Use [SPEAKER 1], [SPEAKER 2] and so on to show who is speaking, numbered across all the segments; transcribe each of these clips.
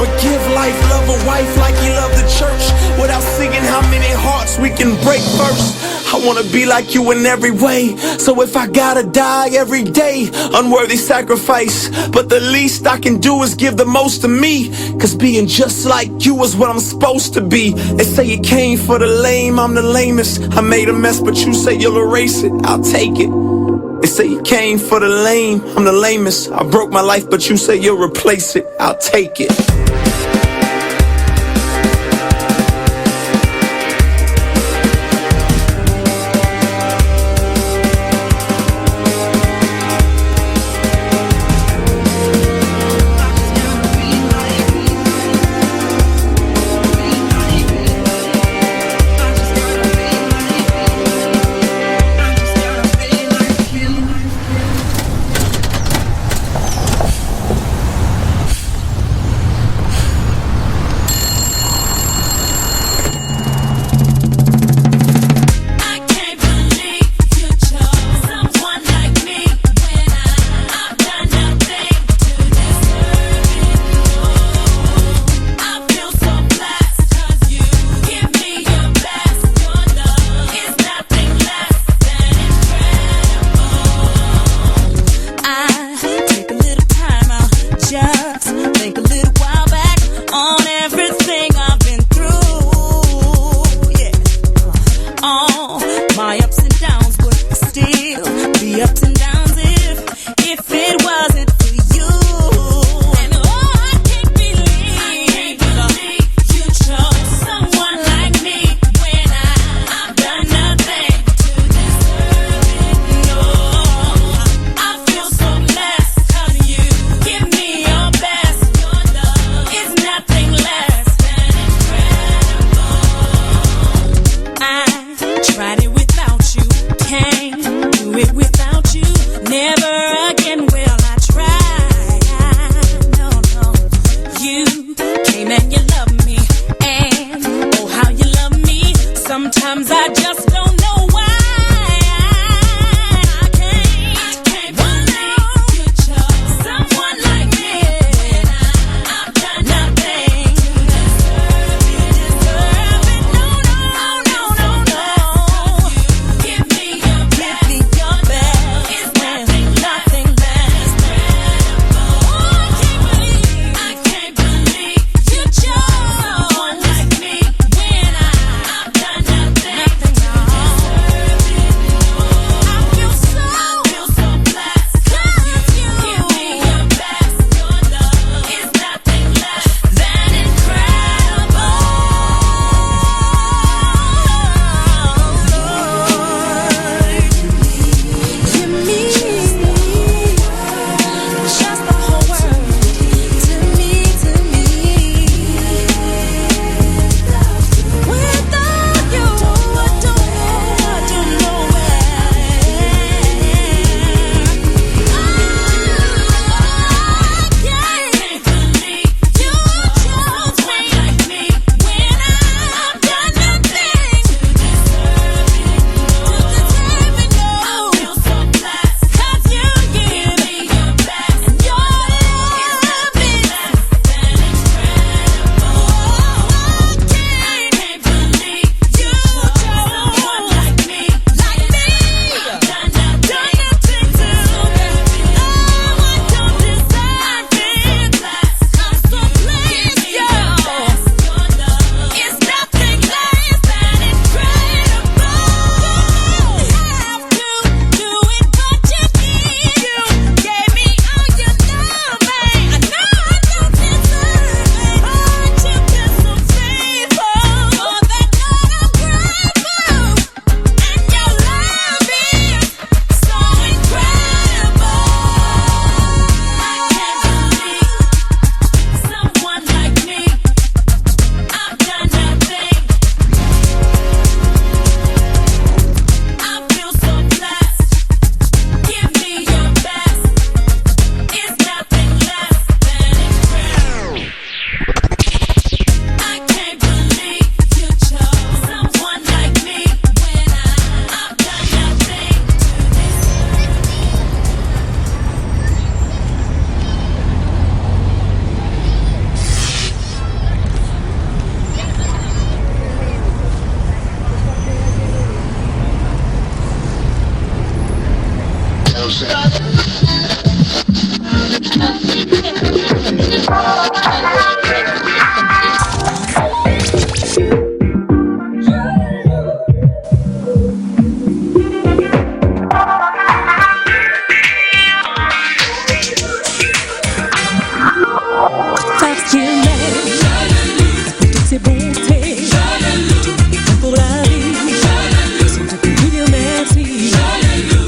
[SPEAKER 1] but give life, love a wife like he loved the church, without seeing how many hearts we can break first. I wanna be like you in every way, so if I gotta die every day, unworthy sacrifice, but the least I can do is give the most to me, cause being just like you is what I'm supposed to be. They say you came for the lame, I'm the lamest. I made a mess, but you say you'll erase it, I'll take it. They say you came for the lame, I'm the lamest. I broke my life, but you say you'll replace it, I'll take it.
[SPEAKER 2] parce qu'il m'aime, pour toutes ses bontés, pour la vie, sans te lui dire merci,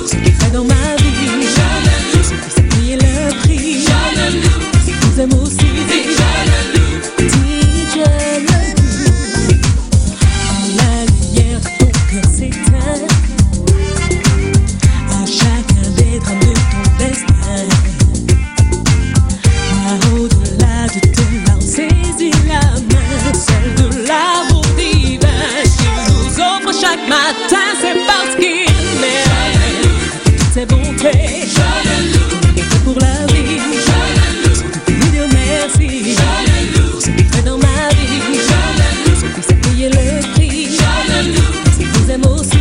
[SPEAKER 2] pour ce qu'il fait dans ma vie, sans que ça paye le prix, si vous aime aussi, dis je le loue. La lumière de ton cœur s'éteint, à chacun des drames de ton destin. Au-delà de tes larmes, saisis la main, celle de l'amour divin qu'il nous offre chaque matin. C'est parce qu'il m'aime, toutes ses bontés, pour la vie, sans te lui dire merci, pour ce qu'il fait dans ma vie, sans que ça paye le prix, si vous aime aussi.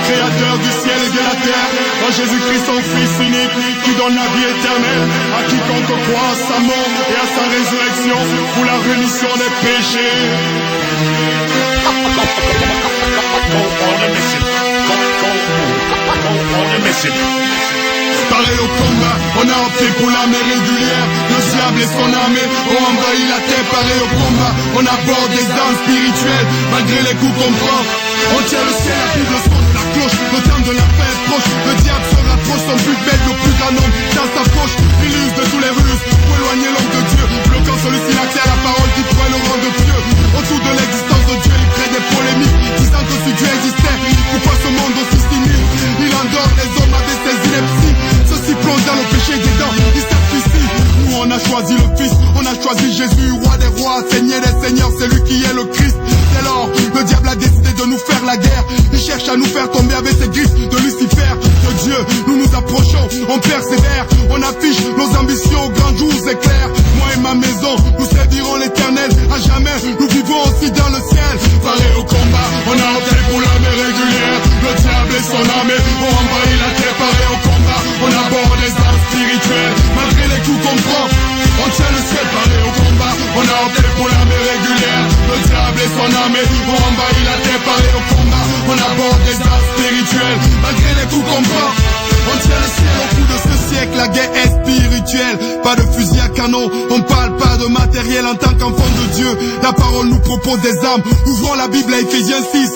[SPEAKER 3] Créateur du ciel et de la terre, en Jésus-Christ son Fils unique, qui donne la vie éternelle à quiconque croit à sa mort et à sa résurrection pour la rémission des péchés. Go on a mission. Pareil au combat, on a opté pour l'armée régulière. Le diable et son armée ont envahi la terre. Pareil au combat, on aborde des armes spirituelles. Malgré les coups qu'on prend, on tient le ciel, la Bible, le son de la cloche. Le temps de la fin est proche, le diable se rapproche. Son but bête, le plus grand nombre dans sa poche. Il use de tous les ruses pour éloigner l'homme de Dieu, bloquant celui-ci l'accès à la parole qui pourrait le rendre pieux. Autour de l'existence de Dieu, il crée des polémiques, disant que si Dieu existait, pourquoi ce monde aussi cynique? Il endort les hommes avec ses inepties. Ceux-ci plongent dans le péché des dents, ils sacrifient. Nous on a choisi le Fils, on a choisi Jésus, roi des rois, seigneur des seigneurs, c'est lui qui est le Christ. Dès lors, le diable a décidé de nous faire la guerre. Il cherche à nous faire tomber avec ses griffes de Lucifer. De Dieu, nous nous approchons, on persévère, on affiche nos ambitions, grands jours éclairs. Moi et ma maison, nous servirons l'éternel. À jamais, nous vivons aussi dans le ciel. Pareil au combat, on a opté pour l'armée régulière. Le diable et son armée ont envahi la terre. Pareil au combat, on aborde les armes spirituelles. Malgré les coups qu'on prend, on tient le ciel. Pareil au combat, on a opté pour l'armée régulière. Le diable et son armée ont envahi la terre. Pareil au combat, on aborde les armes spirituelles. Malgré les coups qu'on prend, on tient le ciel. Au bout de ce siècle, la guerre est spirituelle. Pas de fusil à canon, on parle pas de matériel. En tant qu'enfant de Dieu, la parole nous propose des armes. Ouvrons la Bible à Ephésiens 6.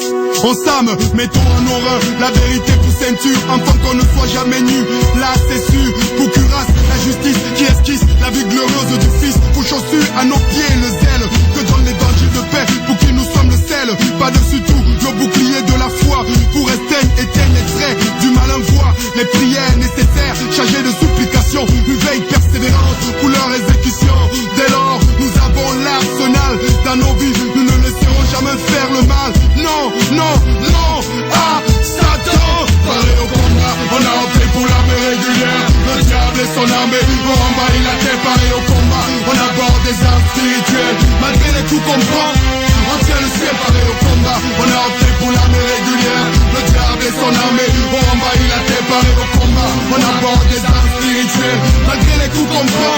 [SPEAKER 3] On s'arme, mettons en horreur la vérité pour ceinture, afin qu'on ne soit jamais nu. Là c'est sûr, pour cuirasse, la justice qui esquisse la vie glorieuse du Fils. Pour chaussures à nos pieds le zèle que donne l'évangile de paix, pour qui nous sommes le sel. Par-dessus tout, le bouclier de la foi, pour éteindre les traits du malin voix. Les prières nécessaires, chargées de supplications, une veille persévérante pour leur exécution. Dès lors, nous avons l'arsenal dans nos vies, nous ne laisserons jamais faire le mal. Non, non, non, à Satan. Pareil au combat, on a opté pour l'armée régulière. Le diable et son armée ont envahi la terre. Pareil au combat, on aborde des armes spirituelles. Malgré les coups qu'on prend, on tient le ciel. Pareil au combat, on a opté pour l'armée régulière. Le diable et son armée ont envahi la terre. Pareil au combat, on aborde des armes spirituelles. Malgré les coups qu'on prend,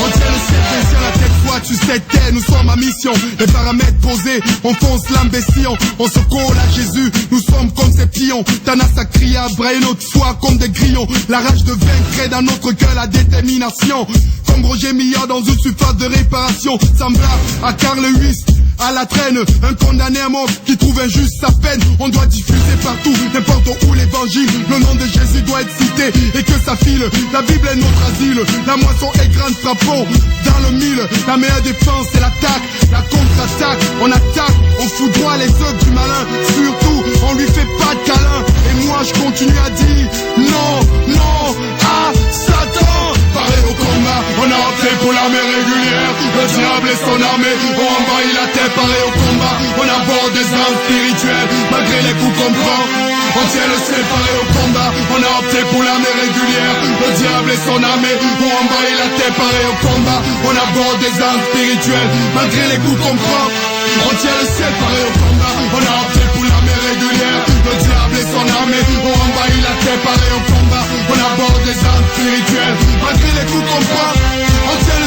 [SPEAKER 3] on tient le ciel, sur la tête, toi tu sais t'es, nous sommes à mission. Les paramètres posés, on fonce l'ambétion. On se colle à Jésus, nous sommes comme ces pions. Thanas a crié à brailler notre foi comme des grillons. La rage de vaincre crée dans notre cœur la détermination. Comme Roger Millard dans une surface de réparation. Semblable à Carl Lewis, à la traîne, un condamné à mort qui trouve injuste sa peine. On doit diffuser partout, n'importe où l'évangile. Le nom de Jésus doit être cité et que ça file. La Bible est notre asile, la moisson est grande, frappons dans le mille. La meilleure défense c'est l'attaque, la contre-attaque. On attaque, on foudroie les œuvres du malin. Surtout, on lui fait pas de câlin. Et moi je continue à dire non, non, à Satan. Pareil au combat, on a opté pour l'armée régulière. Le diable et son armée ont envahi la terre. Pareil au combat, on aborde des armes spirituelles. Malgré les coups qu'on prend, on tient le ciel. Pareil au combat, on a opté pour l'armée régulière. Le diable et son armée ont envahi la terre. Pareil au combat, on aborde des armes spirituelles. Malgré les coups qu'on prend, on tient le ciel. Pareil au combat, on a opté pour l'armée régulière. Le diable et son armée ont envahi la terre. Pareil au combat, on aborde des armes spirituelles. Malgré les coups qu'on prend, on tient